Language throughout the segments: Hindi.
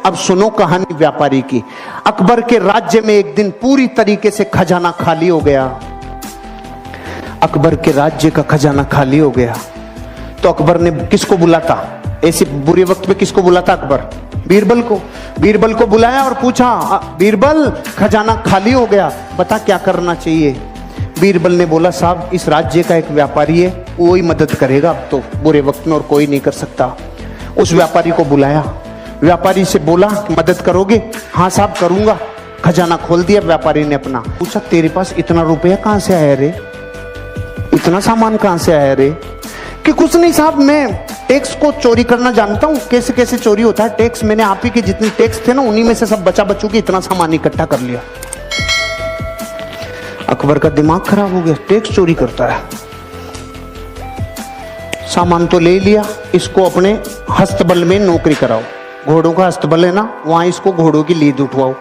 अब सुनो कहानी व्यापारी की। अकबर के राज्य में एक दिन पूरी तरीके से खजाना खाली हो गया। अकबर के राज्य का खजाना खाली हो गया तो अकबर ने किसको बुलाता, ऐसे बुरे वक्त में किसको बुलाता अकबर? बीरबल को। बीरबल को बुलाया और पूछा, बीरबल खजाना खाली हो गया, बता क्या करना चाहिए? बीरबल ने बोला, साहब इस राज्य का एक व्यापारी है, वो ही मदद करेगा अब तो बुरे वक्त में, और कोई नहीं कर सकता। उस व्यापारी को बुलाया, व्यापारी से बोला मदद करोगे? हाँ साहब करूंगा। खजाना खोल दिया व्यापारी ने अपना। पूछा, तेरे पास इतना रुपया कहां से आया रे, इतना सामान कहां से आया रे? कि कुछ नहीं साहब, मैं टैक्स को चोरी करना जानता हूं, कैसे कैसे चोरी होता है टैक्स, मैंने आप ही के जितने टैक्स थे ना उन्हीं में से सब बचा बच्चों की इतना सामान इकट्ठा कर लिया। अकबर का दिमाग खराब हो गया, टैक्स चोरी करता है। सामान तो ले लिया, इसको अपने हस्तबल में नौकरी कराओ, घोड़ों का हस्तबल है ना, वहां इसको घोड़ों की लीद उठवाओ।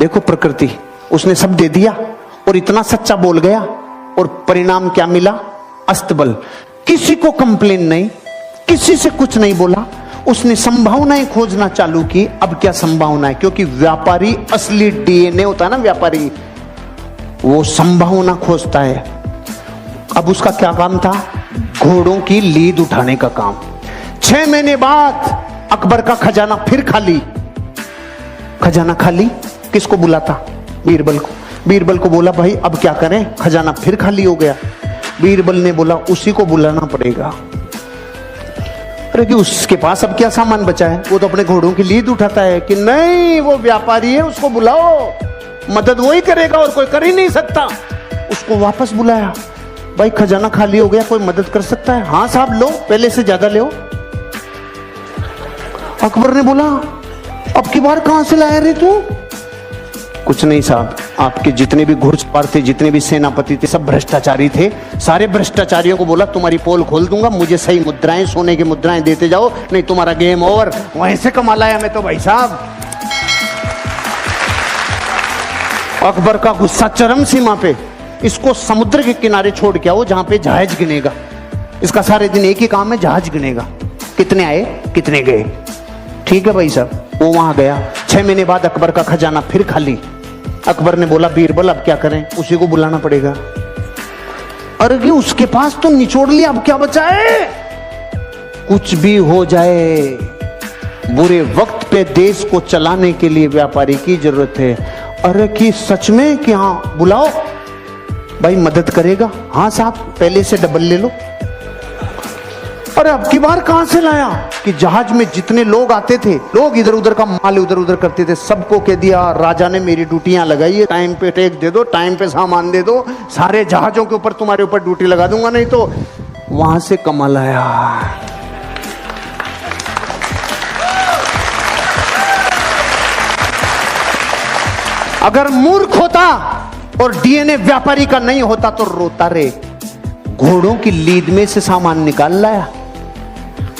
देखो प्रकृति, उसने सब दे दिया और इतना सच्चा बोल गया, और परिणाम क्या मिला? अस्तबल। किसी को कंप्लेन नहीं, किसी से कुछ नहीं बोला, उसने संभावनाएं खोजना चालू की। अब क्या संभावना है? क्योंकि व्यापारी असली डीएनए होता है ना व्यापारी, वो संभावना खोजता है। अब उसका क्या काम था? घोड़ों की लीद उठाने का काम। 6 महीने बाद अकबर का खजाना फिर खाली। खजाना खाली, किसको बुलाता? बीरबल को। बीरबल को बोला, भाई अब क्या करें, खजाना फिर खाली हो गया। बीरबल ने बोला, उसी को बुलाना पड़ेगा। अरे कि उसके पास अब क्या सामान बचा है, वो तो अपने घोड़ों की लीद उठाता है। कि नहीं, वो व्यापारी है, उसको बुलाओ, मदद वही करेगा और कोई कर ही नहीं सकता। उसको वापस बुलाया, भाई खजाना खाली हो गया, कोई मदद कर सकता है? हाँ साहब लो, पहले से ज्यादा लो। अकबर ने बोला, अब की बार कहां से लाया रे तू? कुछ नहीं साहब, आपके जितने भी घुड़सवार थे, जितने भी सेनापति थे, सब भ्रष्टाचारी थे। सारे भ्रष्टाचारियों को बोला तुम्हारी पोल खोल दूंगा, मुझे सही मुद्राएं, सोने की मुद्राएं देते जाओ, नहीं तुम्हारा गेम ओवर। वहीं से कमा लाया मैं तो भाई साहब। अकबर का गुस्सा चरम सीमा पे। इसको समुद्र के किनारे छोड़ के आओ जहां पे जहाज गिनेगा। इसका सारे दिन एक ही काम है, जहाज गिनेगा, कितने आए कितने गए। ठीक है भाई साहब, वो वहां गया। 6 महीने बाद अकबर का खजाना फिर खाली। अकबर ने बोला, बीरबल अब क्या करें? उसी को बुलाना पड़ेगा। अरे कि उसके पास तो निचोड़ लिया, अब क्या बचा है? कुछ भी हो जाए, बुरे वक्त पे देश को चलाने के लिए व्यापारी की जरूरत है। अरे कि सच में? कि हाँ बुलाओ, भाई मदद करेगा? हाँ साहब, पहले से डबल ले लो। अरे अब की बार कहां से लाया? कि जहाज में जितने लोग आते थे, लोग इधर उधर का माल उधर उधर करते थे, सबको कह दिया राजा ने मेरी ड्यूटियां लगाई है, टाइम पे टैक्स दे दो, टाइम पे सामान दे दो, सारे जहाजों के ऊपर तुम्हारे ऊपर ड्यूटी लगा दूंगा, नहीं तो। वहां से कमा लाया। अगर मूर्ख होता और डीएनए व्यापारी का नहीं होता तो रोता रे। घोड़ों की लीद में से सामान निकाल लाया,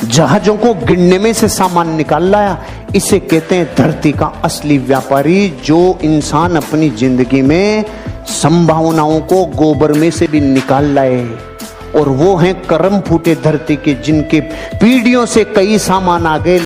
जहाजों को गिनने में से सामान निकाल लाया। इसे कहते हैं धरती का असली व्यापारी, जो इंसान अपनी जिंदगी में संभावनाओं को गोबर में से भी निकाल लाए। और वो हैं कर्म फूटे धरती के, जिनके पीढ़ियों से कई सामान आ गए।